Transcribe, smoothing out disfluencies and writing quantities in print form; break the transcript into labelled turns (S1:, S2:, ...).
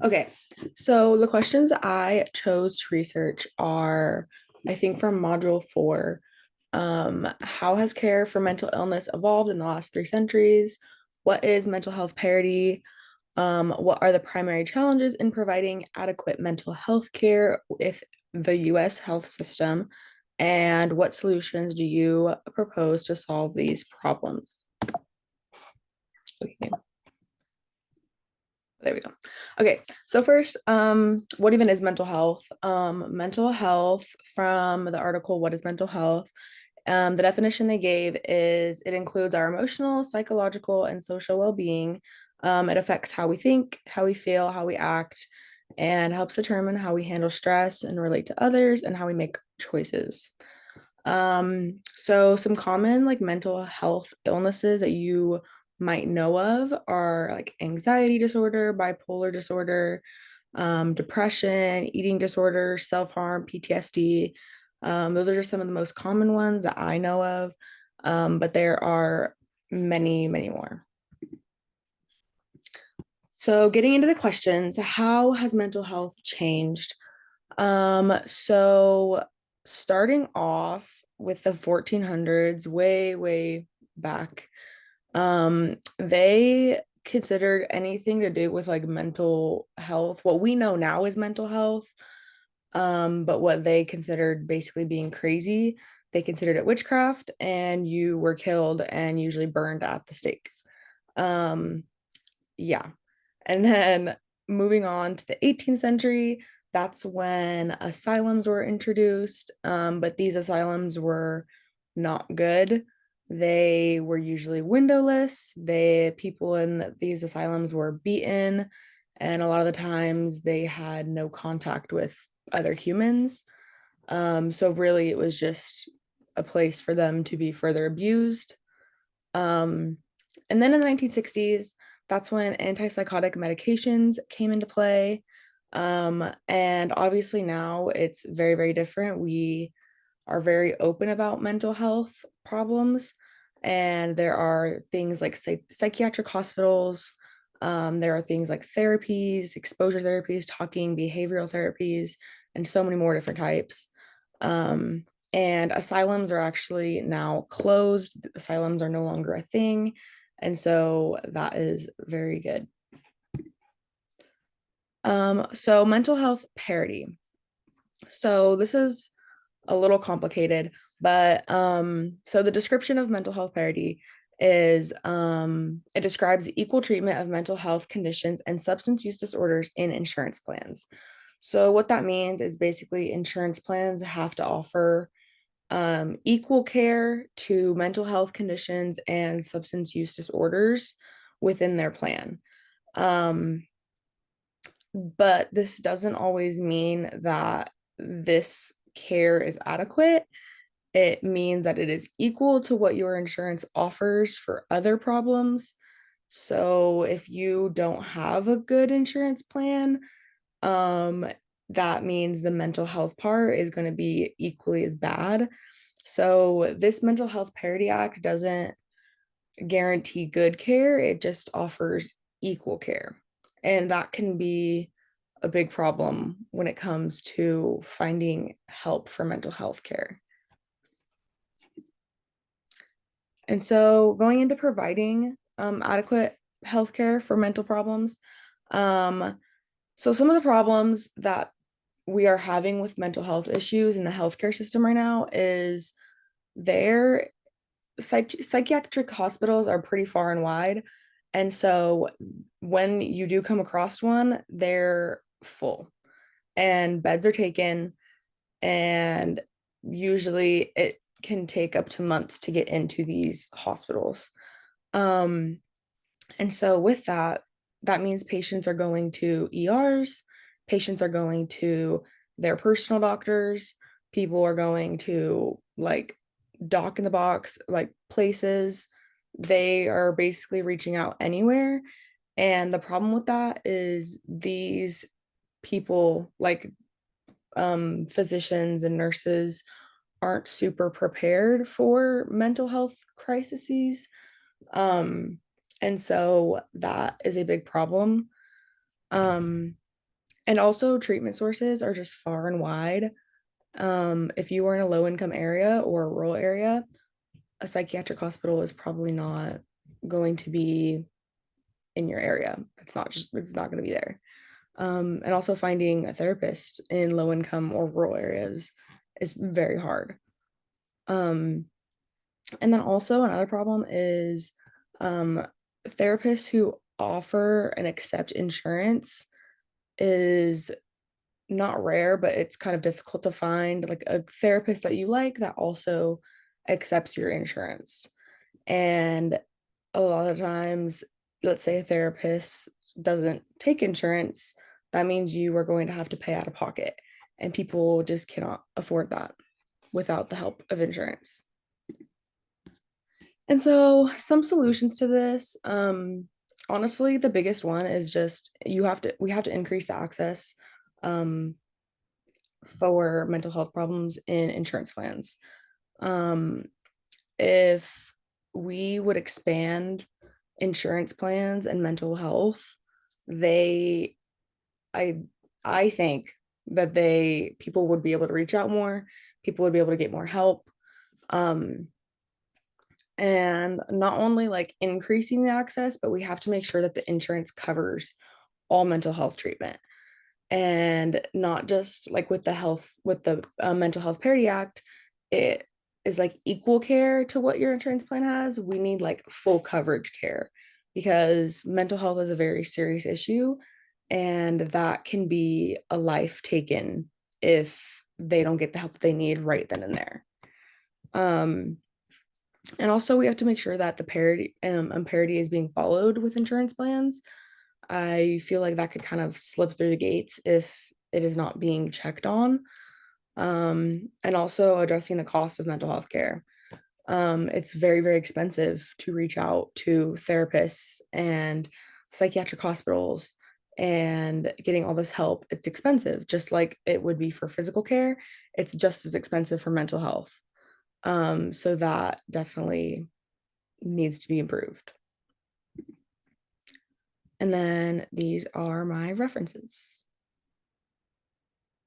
S1: Okay, so the questions I chose to research are, I think from module 4, how has care for mental illness evolved in the last 3 centuries? What is mental health parity? What are the primary challenges in providing adequate mental health care with the US health system? And what solutions do you propose to solve these problems? Okay. There we go. Okay, so first, what even is mental health? Mental health, from the article What is Mental Health? The definition they gave is it includes our emotional, psychological, and social well-being. It affects how we think, how we feel, how we act, and helps determine how we handle stress and relate to others and how we make choices. So some common like mental health illnesses that you might know of are like anxiety disorder, bipolar disorder, depression, eating disorder, self-harm, PTSD. Those are just some of the most common ones that I know of. But there are many, many more. So getting into the questions, how has mental health changed? So starting off with the 1400s, way, way back, they considered anything to do with like mental health. What we know now is mental health, but what they considered basically being crazy, they considered it witchcraft, and you were killed and usually burned at the stake. Um, yeah. And then moving on to the 18th century, that's when asylums were introduced. But these asylums were not good. They were usually windowless. People in these asylums were beaten, and a lot of the times they had no contact with other humans. So really it was just a place for them to be further abused. Um, and then in the 1960s, that's when antipsychotic medications came into play. And obviously now it's very, very different. We are very open about mental health problems, and there are things like psychiatric hospitals. There are things like therapies, exposure therapies, talking, behavioral therapies, and so many more different types. Um, and asylums are actually now closed. Asylums are no longer a thing. And so that is very good. So mental health parity. So this is a little complicated, but so the description of mental health parity is it describes the equal treatment of mental health conditions and substance use disorders in insurance plans. So what that means is basically insurance plans have to offer equal care to mental health conditions and substance use disorders within their plan. Um, but this doesn't always mean that this care is adequate. It means that it is equal to what your insurance offers for other problems. So if you don't have a good insurance plan, um, that means the mental health part is going to be equally as bad. So this Mental Health Parity Act doesn't guarantee good care, it just offers equal care. And that can be a big problem when it comes to finding help for mental health care. And so going into providing adequate healthcare for mental problems. So some of the problems that we are having with mental health issues in the healthcare system right now is their psychiatric hospitals are pretty far and wide. And so when you do come across one, they're full and beds are taken, and usually it can take up to months to get into these hospitals. Um, and so with that, that means patients are going to ERs, patients are going to their personal doctors, people are going to like doc in the box, like places. They are basically reaching out anywhere. And the problem with that is these people, like physicians and nurses, aren't super prepared for mental health crises. Um, and so that is a big problem. Um, And also treatment sources are just far and wide. If you are in a low income area or a rural area, a psychiatric hospital is probably not going to be in your area. It's not going to be there. And also finding a therapist in low income or rural areas is very hard. Um, and then also another problem is therapists who offer and accept insurance is not rare, but it's kind of difficult to find like a therapist that you like that also accepts your insurance. And a lot of times, let's say a therapist doesn't take insurance, that means you are going to have to pay out of pocket. And people just cannot afford that without the help of insurance. And so, some solutions to this, honestly, the biggest one is just we have to increase the access um, for mental health problems in insurance plans. Um, if we would expand insurance plans and mental health, they, I, I think that people would be able to reach out more, people would be able to get more help. Um, and not only like increasing the access, but we have to make sure that the insurance covers all mental health treatment and not just like with the mental health parity act. It is like equal care to what your insurance plan has. We need like full coverage care because mental health is a very serious issue, and that can be a life taken if they don't get the help they need right then and there. um and also we have to make sure that the parity is being followed with insurance plans. I feel like that could kind of slip through the gates if it is not being checked on. And also addressing the cost of mental health care. It's very, very expensive to reach out to therapists and psychiatric hospitals and getting all this help. It's expensive, just like it would be for physical care. It's just as expensive for mental health. So that definitely needs to be improved. And then these are my references.